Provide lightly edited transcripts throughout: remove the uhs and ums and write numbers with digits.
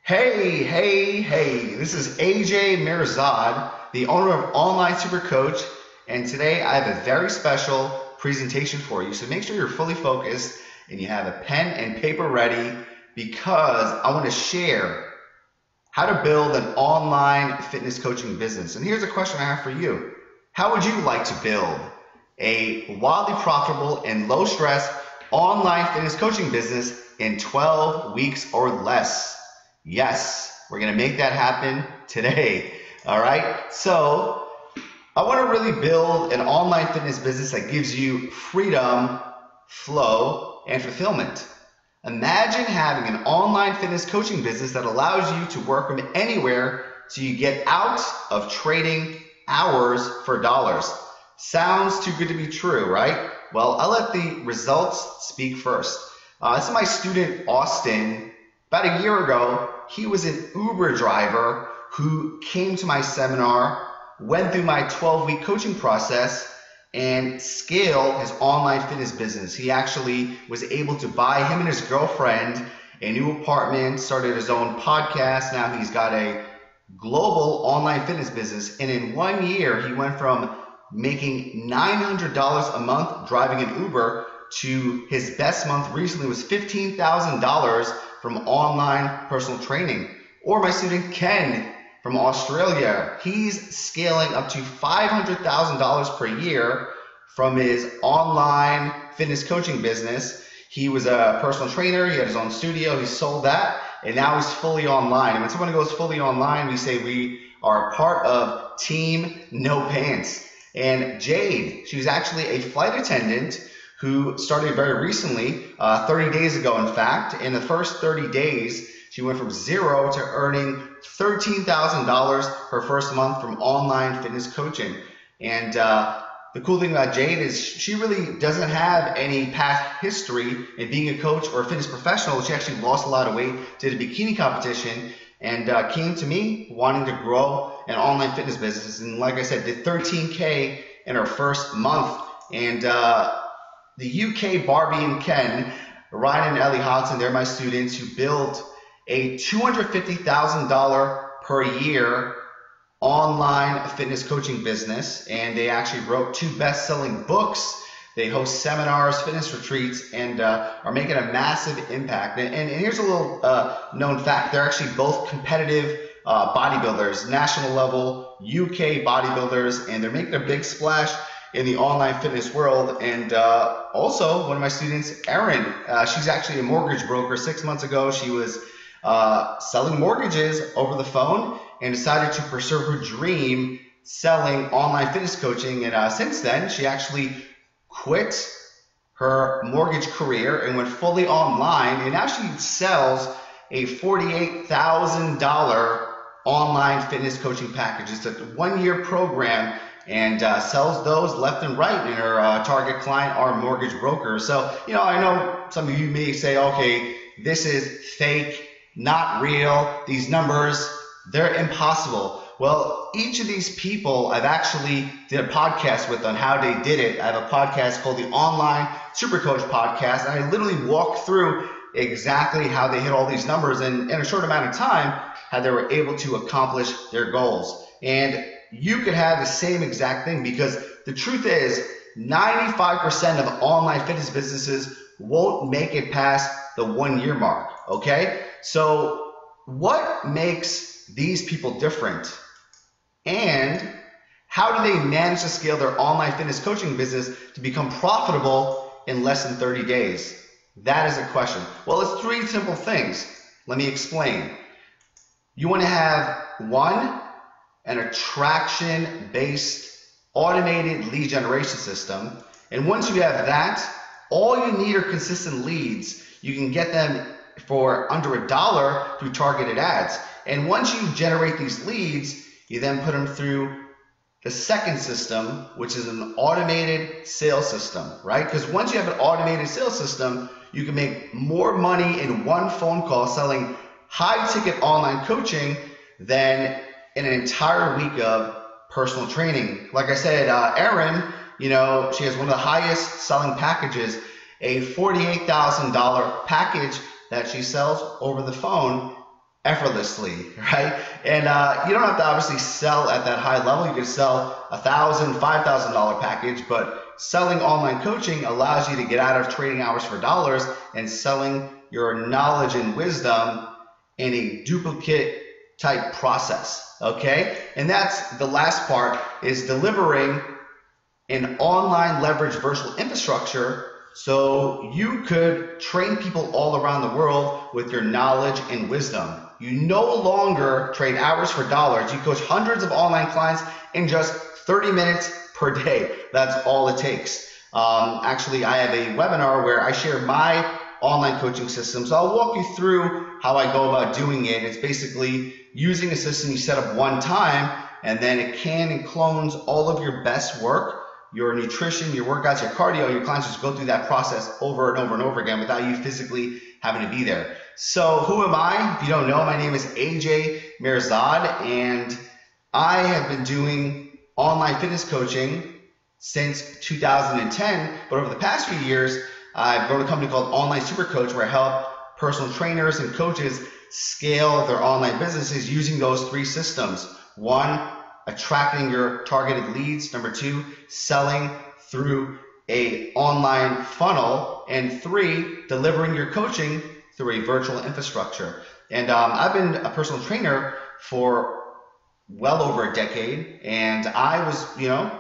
Hey, this is AJ Mirzad, the owner of Online Super Coach, and today I have a very special presentation for you. So make sure you're fully focused and you have a pen and paper ready because I want to share how to build an online fitness coaching business. And here's a question I have for you. How would you like to build a wildly profitable and low stress online fitness coaching business in 12 weeks or less? Yes, we're going to make that happen today. All right. So I want to really build an online fitness business that gives you freedom, flow, and fulfillment. Imagine having an online fitness coaching business that allows you to work from anywhere so you get out of trading hours for dollars. Sounds too good to be true, right? Well, I'll let the results speak first. This is my student, Austin. About a year ago, he was an Uber driver who came to my seminar, went through my 12-week coaching process, and scaled his online fitness business. He actually was able to buy him and his girlfriend a new apartment, started his own podcast. Now he's got a global online fitness business. And in 1 year, he went from making $900 a month driving an Uber to his best month recently was $15,000 from online personal training. Or my student Ken from Australia, he's scaling up to $500,000 per year from his online fitness coaching business. He was a personal trainer, he had his own studio, he sold that, and now he's fully online. And when someone goes fully online, we say we are a part of Team No Pants. And Jade, she was actually a flight attendant who started very recently, 30 days ago in fact. In the first 30 days, she went from zero to earning $13,000 her first month from online fitness coaching. And the cool thing about Jade is she really doesn't have any past history in being a coach or a fitness professional. She actually lost a lot of weight, did a bikini competition, and came to me wanting to grow an online fitness business. And like I said, did 13K in her first month. And the UK Barbie and Ken, Ryan and Ellie Hodson, they're my students who built a $250,000 per year online fitness coaching business. And they actually wrote 2 best-selling books. They host seminars, fitness retreats, and are making a massive impact. And here's a little known fact. They're actually both competitive bodybuilders, national level UK bodybuilders, and they're making a big splash in the online fitness world. And also one of my students, Erin, she's actually a mortgage broker. 6 months ago, she was selling mortgages over the phone and decided to pursue her dream selling online fitness coaching. And since then, she actually quit her mortgage career and went fully online. And now she sells a $48,000 online fitness coaching package. It's a 1-year program and sells those left and right. And her target client are mortgage brokers. So, I know some of you may say, okay, this is fake, not real. These numbers, they're impossible. Well, each of these people, I've actually did a podcast with on how they did it. I have a podcast called the Online Super Coach Podcast, and I literally walk through exactly how they hit all these numbers and in a short amount of time, how they were able to accomplish their goals. And you could have the same exact thing, because the truth is 95% of online fitness businesses won't make it past the 1-year mark. Okay, so what makes these people different, and how do they manage to scale their online fitness coaching business to become profitable in less than 30 days? That is a question. Well, it's 3 simple things. Let me explain. You want to have 1, an attraction-based automated lead generation system. And once you have that, all you need are consistent leads. You can get them for under $1 through targeted ads. And once you generate these leads, you then put them through the second system, which is an automated sales system, right? Because once you have an automated sales system, you can make more money in 1 phone call selling high-ticket online coaching than in an entire week of personal training. Like I said, Erin, she has one of the highest selling packages, a $48,000 package that she sells over the phone effortlessly, right? And you don't have to obviously sell at that high level. You can sell $1,000, $5,000 package, but selling online coaching allows you to get out of trading hours for dollars and selling your knowledge and wisdom in a duplicate type process, okay? And that's the last part, is delivering an online leverage virtual infrastructure so you could train people all around the world with your knowledge and wisdom. You no longer trade hours for dollars. You coach hundreds of online clients in just 30 minutes per day. That's all it takes. Actually, I have a webinar where I share my online coaching system. So I'll walk you through how I go about doing it. It's basically using a system you set up one time, and then it can and clones all of your best work, your nutrition, your workouts, your cardio. Your clients just go through that process over and over and over again without you physically having to be there. So who am I? If you don't know, my name is AJ Mirzad, and I have been doing online fitness coaching since 2010, but over the past few years, I've grown a company called Online Super Coach, where I help personal trainers and coaches scale their online businesses using those three systems. 1, attracting your targeted leads. Number 2, selling through an online funnel. And 3, delivering your coaching through a virtual infrastructure. And I've been a personal trainer for well over a decade, and I was,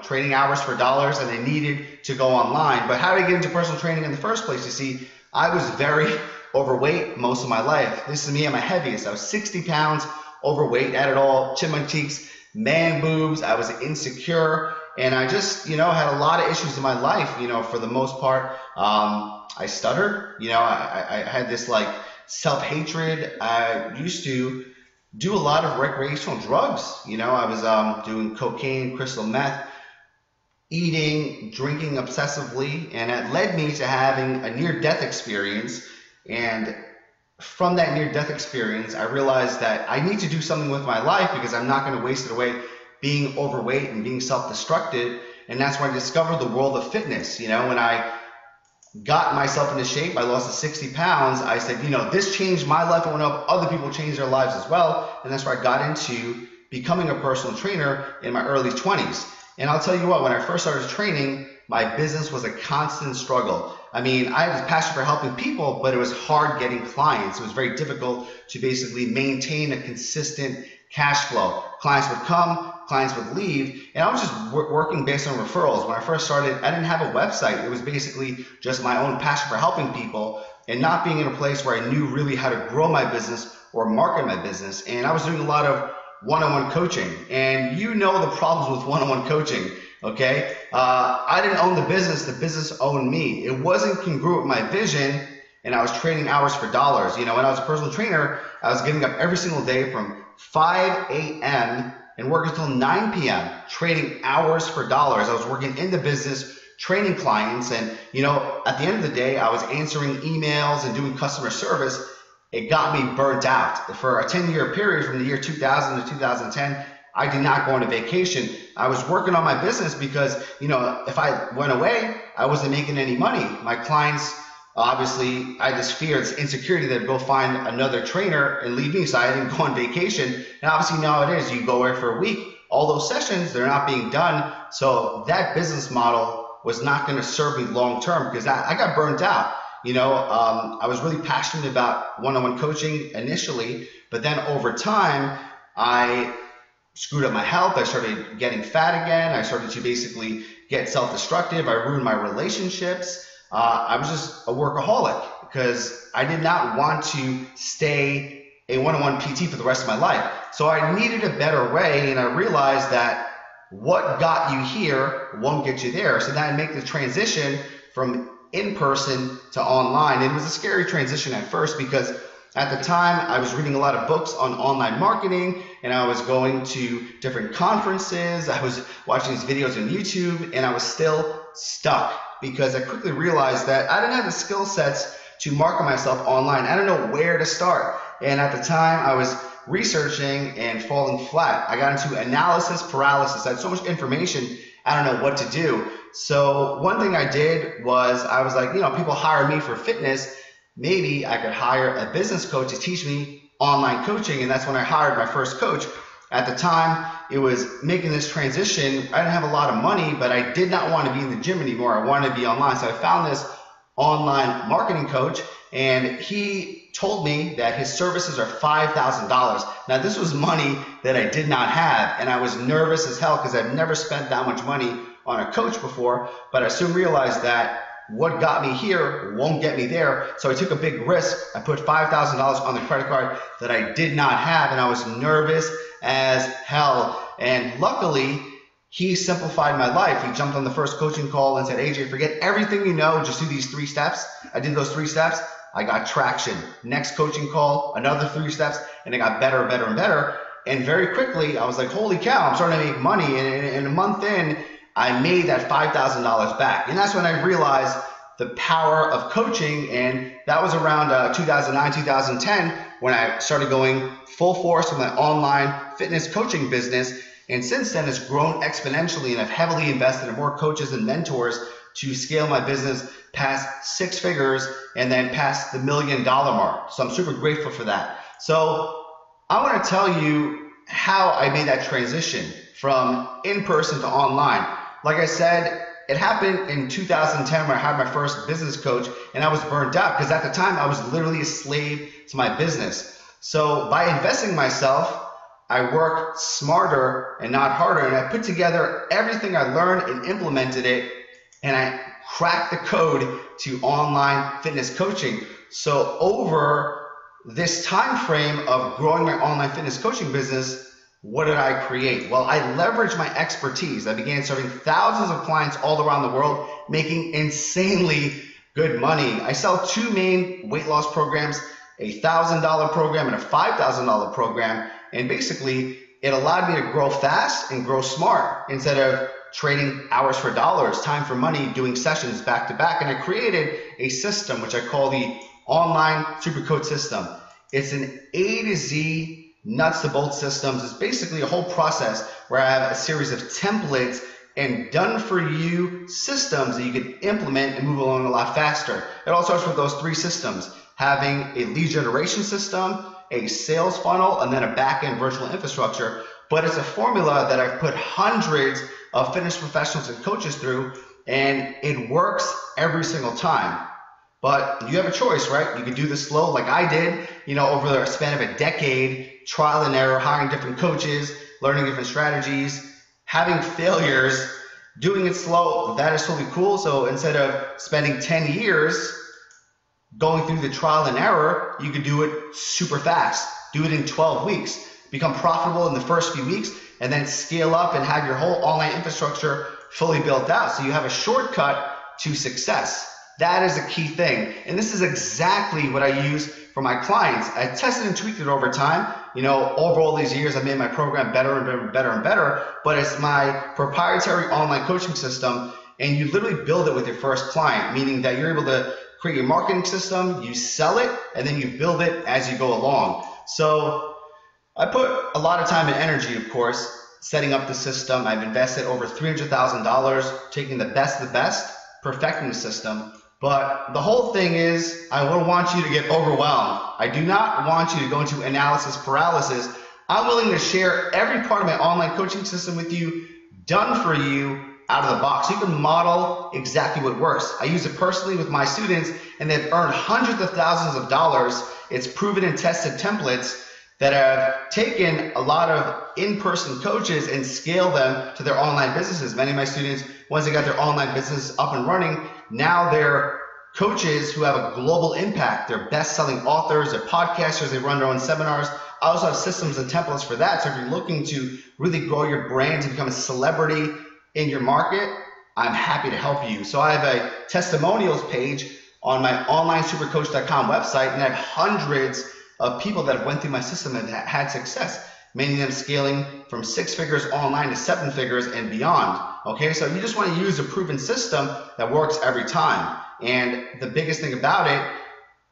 trading hours for dollars, and I needed to go online. But how did I get into personal training in the first place? You see, I was very overweight most of my life. This is me at my heaviest. I was 60 pounds overweight, had it all, chin my cheeks, man boobs. I was insecure, and I just, had a lot of issues in my life. For the most part, I stuttered. I had this like self-hatred. I used to do a lot of recreational drugs. I was doing cocaine, crystal meth, eating, drinking obsessively, and it led me to having a near-death experience. And from that near-death experience, I realized that I need to do something with my life, because I'm not going to waste it away being overweight and being self-destructive. And that's when I discovered the world of fitness. When I got myself into shape, I lost the 60 pounds. I said, this changed my life. I want to help other people change their lives as well. And that's where I got into becoming a personal trainer in my early 20s. And I'll tell you what, when I first started training, my business was a constant struggle. I had a passion for helping people, but it was hard getting clients. It was very difficult to basically maintain a consistent cash flow. Clients would come, clients would leave, and I was just working based on referrals. When I first started, I didn't have a website. It was basically just my own passion for helping people and not being in a place where I knew really how to grow my business or market my business. And I was doing a lot of one-on-one coaching, and the problems with one-on-one coaching, okay? I didn't own the business owned me. It wasn't congruent with my vision, and I was trading hours for dollars. When I was a personal trainer, I was getting up every single day from 5 a.m. and working until 9 p.m. trading hours for dollars. I was working in the business, training clients, and at the end of the day, I was answering emails and doing customer service. It got me burnt out. For a 10-year period from the year 2000 to 2010, I did not go on a vacation. I was working on my business because, if I went away, I wasn't making any money. My clients, obviously, I had this fear, this insecurity that I'd go find another trainer and leave me, so I didn't go on vacation. And obviously nowadays, you go away for a week, all those sessions, they're not being done. So that business model was not going to serve me long term, because I got burnt out. I was really passionate about one-on-one coaching initially, but then over time, I screwed up my health. I started getting fat again. I started to basically get self-destructive. I ruined my relationships. I was just a workaholic because I did not want to stay a one-on-one PT for the rest of my life. So I needed a better way, and I realized that what got you here won't get you there. So then I make the transition from in-person to online. It was a scary transition at first, because at the time I was reading a lot of books on online marketing, and I was going to different conferences. I was watching these videos on YouTube, and I was still stuck because I quickly realized that I didn't have the skill sets to market myself online. I didn't know where to start. And at the time I was researching and falling flat. I got into analysis paralysis. I had so much information, I don't know what to do. So one thing I did was I was like, people hire me for fitness. Maybe I could hire a business coach to teach me online coaching, and that's when I hired my first coach. At the time, it was making this transition. I didn't have a lot of money, but I did not want to be in the gym anymore. I wanted to be online. So I found this online marketing coach, and he told me that his services are $5,000. Now, this was money that I did not have, and I was nervous as hell because I've never spent that much money on a coach before, but I soon realized that what got me here won't get me there. So I took a big risk. I put $5,000 on the credit card that I did not have, and I was nervous as hell. And luckily, he simplified my life. He jumped on the first coaching call and said, AJ, forget everything you know, just do these 3 steps. I did those 3 steps. I got traction. Next coaching call, another 3 steps, and it got better and better and better. And very quickly, I was like, holy cow, I'm starting to make money. And a month in, I made that $5,000 back. And that's when I realized the power of coaching. And that was around 2009, 2010, when I started going full force with my online fitness coaching business. And since then, it's grown exponentially, and I've heavily invested in more coaches and mentors to scale my business past 6 figures and then past the $1 million mark. So I'm super grateful for that. So I want to tell you how I made that transition from in-person to online. Like I said, it happened in 2010 when I had my first business coach, and I was burnt out because at the time I was literally a slave to my business. So by investing in myself, I worked smarter and not harder, and I put together everything I learned and implemented it, and I cracked the code to online fitness coaching. So over this time frame of growing my online fitness coaching business, what did I create? Well, I leveraged my expertise. I began serving thousands of clients all around the world, making insanely good money. I sell 2 main weight loss programs, a $1,000 program and a $5,000 program. And basically, it allowed me to grow fast and grow smart instead of trading hours for dollars, time for money, doing sessions back to back. And I created a system which I call the Online Supercoach System. It's an A to Z, nuts to bolts systems. It's basically a whole process where I have a series of templates and done for you systems that you can implement and move along a lot faster. It all starts with those 3 systems: having a lead generation system, a sales funnel, and then a back-end virtual infrastructure. But it's a formula that I've put hundreds of fitness professionals and coaches through, and it works every single time. But you have a choice, right? You can do this slow like I did, over the span of a decade, trial and error, hiring different coaches, learning different strategies, having failures, doing it slow. That is totally cool. So instead of spending 10 years going through the trial and error, you could do it super fast. Do it in 12 weeks. Become profitable in the first few weeks, and then scale up and have your whole online infrastructure fully built out. So you have a shortcut to success. That is a key thing. And this is exactly what I use for my clients. I tested and tweaked it over time. Over all these years, I made my program better and better and better and better, but it's my proprietary online coaching system, and you literally build it with your first client, meaning that you're able to create your marketing system, you sell it, and then you build it as you go along. So I put a lot of time and energy, of course, setting up the system. I've invested over $300,000, taking the best of the best, perfecting the system. But the whole thing is, I don't want you to get overwhelmed. I do not want you to go into analysis paralysis. I'm willing to share every part of my online coaching system with you, done for you, out of the box. You can model exactly what works. I use it personally with my students, and they've earned hundreds of thousands of dollars. It's proven and tested templates that have taken a lot of in-person coaches and scaled them to their online businesses. Many of my students, once they got their online business up and running, now they're coaches who have a global impact. They're best-selling authors, they're podcasters, they run their own seminars. I also have systems and templates for that. So if you're looking to really grow your brand to become a celebrity in your market, I'm happy to help you. So I have a testimonials page on my onlinesupercoach.com website, and I have hundreds of people that have went through my system and had success, many of them scaling from 6 figures online to 7 figures and beyond. Okay, so you just want to use a proven system that works every time. And the biggest thing about it,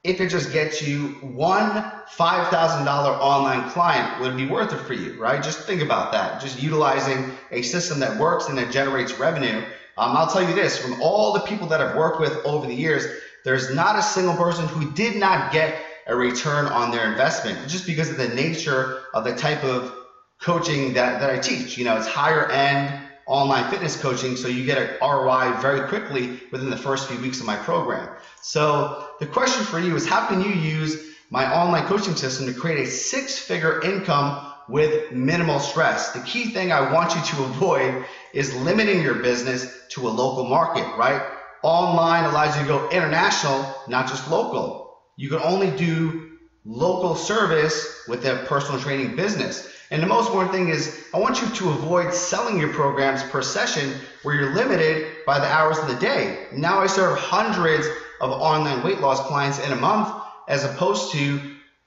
if it just gets you one $5,000 online client, would it be worth it for you, right? Just think about that. Just utilizing a system that works and that generates revenue. I'll tell you this, from all the people that I've worked with over the years, there's not a single person who did not get a return on their investment, just because of the nature of the type of coaching that I teach. It's higher end online fitness coaching, so you get an ROI very quickly within the first few weeks of my program. So the question for you is, how can you use my online coaching system to create a six-figure income with minimal stress? The key thing I want you to avoid is limiting your business to a local market, right? Online allows you to go international, not just local. You can only do local service with a personal training business. And the most important thing is, I want you to avoid selling your programs per session where you're limited by the hours of the day. Now I serve hundreds of online weight loss clients in a month, as opposed to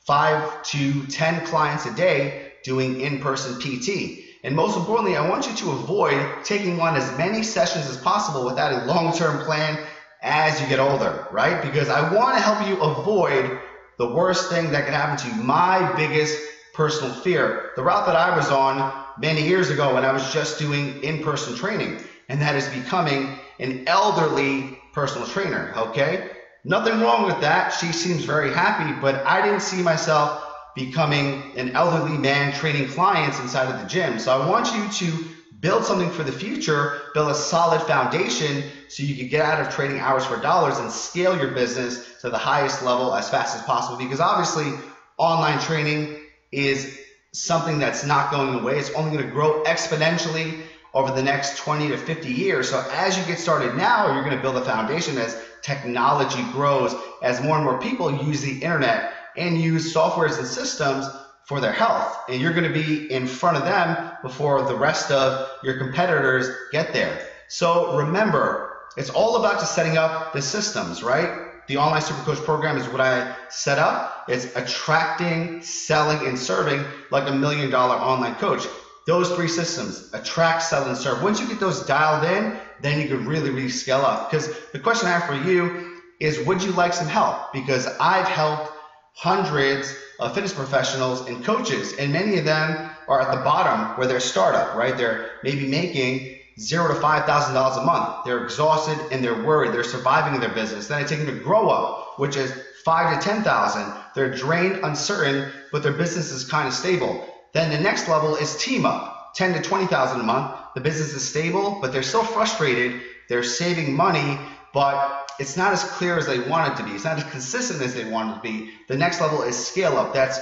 5 to 10 clients a day doing in-person PT. And most importantly, I want you to avoid taking on as many sessions as possible without a long-term plan as you get older, right? Because I want to help you avoid the worst thing that could happen to you. My biggest personal fear, the route that I was on many years ago when I was just doing in-person training, and that is becoming an elderly personal trainer, okay? Nothing wrong with that. She seems very happy, but I didn't see myself becoming an elderly man training clients inside of the gym. So I want you to build something for the future, build a solid foundation so you can get out of trading hours for dollars and scale your business to the highest level as fast as possible. Because obviously online training is something that's not going away. It's only going to grow exponentially over the next 20 to 50 years. So as you get started now, you're going to build a foundation as technology grows, as more and more people use the internet and use softwares and systems for their health. And you're going to be in front of them before the rest of your competitors get there. So remember, it's all about just setting up the systems, right? The Online Supercoach program is what I set up. It's attracting, selling, and serving like $1 million online coach. Those three systems: attract, sell, and serve. Once you get those dialed in, then you can really scale up. Because the question I have for you is, would you like some help? Because I've helped hundreds of fitness professionals and coaches, and many of them are at the bottom where they're startup, right? They're maybe making $0 to $5,000 a month. They're exhausted and they're worried. They're surviving in their business. Then I take them to grow up, which is $5,000 to $10,000. They're drained, uncertain, but their business is kind of stable. Then the next level is team up, $10,000 to $20,000 a month. The business is stable, but they're so frustrated. They're saving money, but it's not as clear as they want it to be. It's not as consistent as they want it to be. The next level is scale up. That's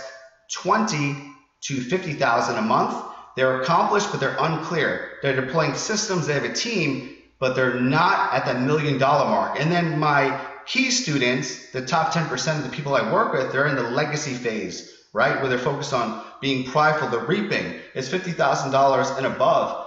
$20,000 to $50,000 a month. They're accomplished, but they're unclear. They're deploying systems. They have a team, but they're not at that $1 million mark. And then my key students, the top 10% of the people I work with, they're in the legacy phase, right? Where they're focused on being prideful, the reaping. It's $50,000 and above.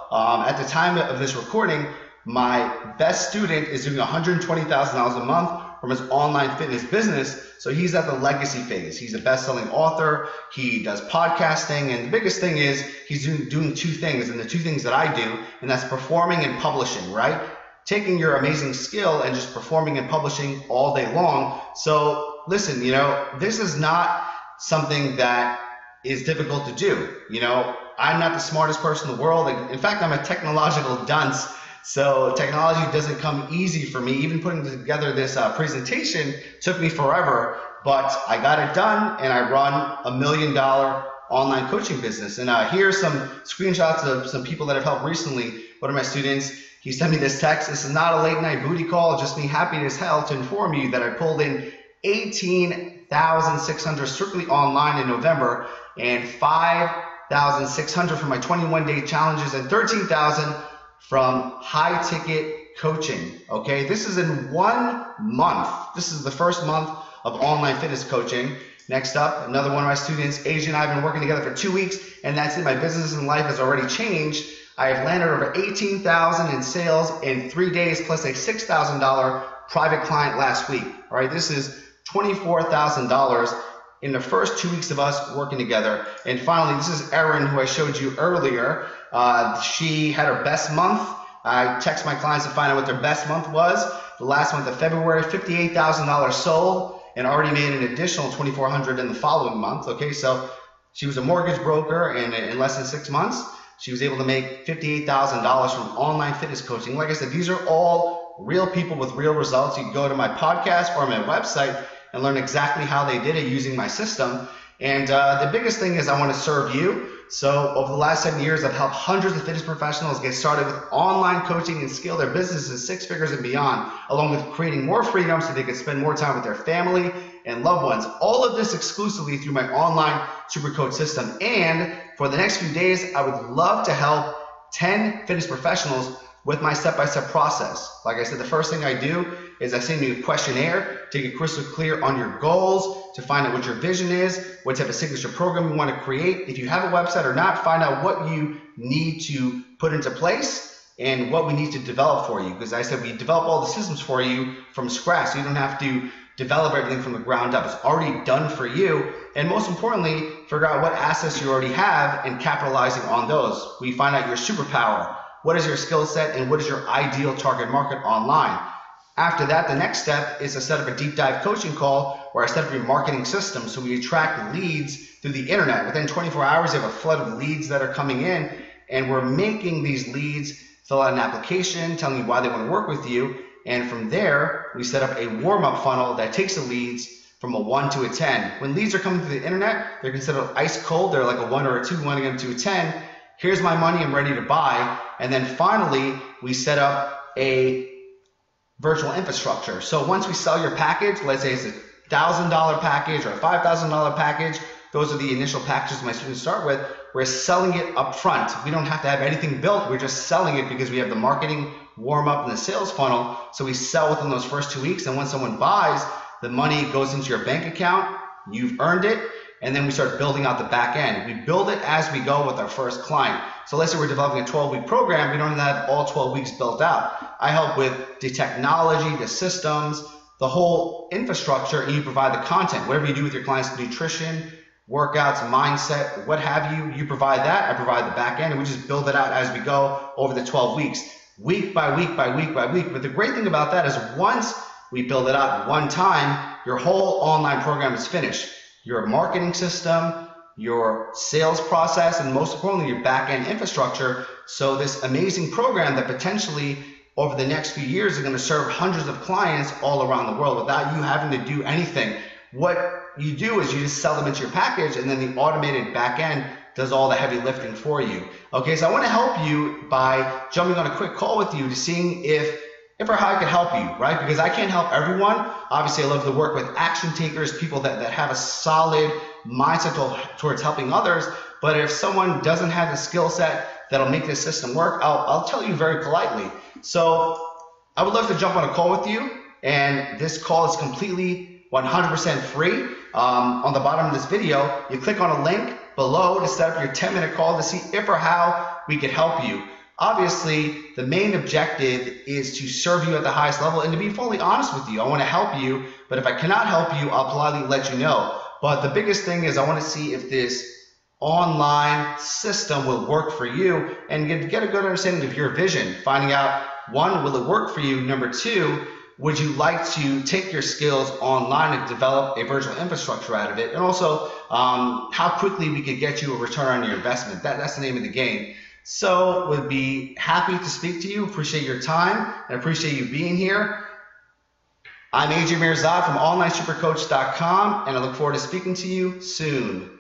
At the time of this recording, my best student is doing $120,000 a month from his online fitness business. So he's at the legacy phase. He's a best-selling author. He does podcasting. And the biggest thing is he's doing two things, and the two things that I do, and that's performing and publishing, right? Taking your amazing skill and just performing and publishing all day long. So listen, this is not something that is difficult to do. I'm not the smartest person in the world. In fact, I'm a technological dunce. So technology doesn't come easy for me. Even putting together this presentation took me forever, but I got it done, and I run $1 million online coaching business. And here's some screenshots of some people that have helped recently. One of my students, he sent me this text. This is not a late night booty call, just me happy as hell to inform you that I pulled in 18,600 strictly online in November, and 5,600 from my 21-day challenges, and 13,000 from high ticket coaching. Okay, this is in 1 month. This is the first month of online fitness coaching. Next up, another one of my students, AJ, and I have been working together for 2 weeks, and that's it. My business and life has already changed. I have landed over 18,000 in sales in 3 days, plus a $6,000 private client last week. All right, this is $24,000 in the first 2 weeks of us working together. And finally, this is Erin, who I showed you earlier. She had her best month. I text my clients to find out what their best month was. The last month of February, $58,000 sold, and already made an additional $2,400 in the following month. Okay, so she was a mortgage broker, and in less than 6 months, she was able to make $58,000 from online fitness coaching. Like I said, these are all real people with real results. You can go to my podcast or my website and learn exactly how they did it using my system. And the biggest thing is I want to serve you. So over the last 7 years, I've helped hundreds of fitness professionals get started with online coaching and scale their businesses 6 figures and beyond, along with creating more freedom so they can spend more time with their family and loved ones. All of this exclusively through my online super coach system. And for the next few days, I would love to help 10 fitness professionals with my step-by-step process. Like I said, the first thing I do is I send you a questionnaire to get crystal clear on your goals, to find out what your vision is, what type of signature program you want to create. If you have a website or not, find out what you need to put into place and what we need to develop for you. Because I said we develop all the systems for you from scratch, so you don't have to develop everything from the ground up. It's already done for you. And most importantly, figure out what assets you already have and capitalizing on those. We find out your superpower. What is your skill set and what is your ideal target market online? After that, the next step is to set up a deep dive coaching call where I set up your marketing system so we attract leads through the internet. Within 24 hours, you have a flood of leads that are coming in, and we're making these leads fill out an application telling you why they want to work with you. And from there, we set up a warm-up funnel that takes the leads from a 1 to a 10. When leads are coming through the internet, they're considered ice cold. They're like a 1 or a 2, wanting them to a 10. Here's my money, I'm ready to buy. And then finally, we set up a virtual infrastructure. So once we sell your package, let's say it's a $1,000 package or a $5,000 package, those are the initial packages my students start with. We're selling it up front. We don't have to have anything built. We're just selling it because we have the marketing warm up and the sales funnel. So we sell within those first 2 weeks. And when someone buys, the money goes into your bank account. You've earned it. And then we start building out the back end. We build it as we go with our first client. So let's say we're developing a 12-week program. We don't have all 12 weeks built out. I help with the technology, the systems, the whole infrastructure, and you provide the content. Whatever you do with your clients, nutrition, workouts, mindset, what have you, you provide that. I provide the back end, and we just build it out as we go over the 12 weeks, week by week by week by week. But the great thing about that is once we build it out one time, your whole online program is finished. Your marketing system, your sales process, and most importantly, your back-end infrastructure. So this amazing program that potentially over the next few years is going to serve hundreds of clients all around the world without you having to do anything. What you do is you just sell them into your package, and then the automated back-end does all the heavy lifting for you. Okay, so I want to help you by jumping on a quick call with you to seeing if or how I could help you, right? Because I can't help everyone. Obviously, I love to work with action takers, people that have a solid mindset towards helping others. But if someone doesn't have the skill set that'll make this system work, I'll tell you very politely. So I would love to jump on a call with you. And this call is completely 100% free. On the bottom of this video, you click on a link below to set up your 10-minute call to see if or how we could help you. Obviously, the main objective is to serve you at the highest level, and to be fully honest with you, I want to help you, but if I cannot help you, I'll politely let you know. But the biggest thing is I want to see if this online system will work for you and get a good understanding of your vision, finding out, one, will it work for you? Number two, would you like to take your skills online and develop a virtual infrastructure out of it? And also, how quickly we could get you a return on your investment. That's the name of the game. So would be happy to speak to you. Appreciate your time and appreciate you being here. I'm AJ Mirzad from OnlineSuperCoach.com, and I look forward to speaking to you soon.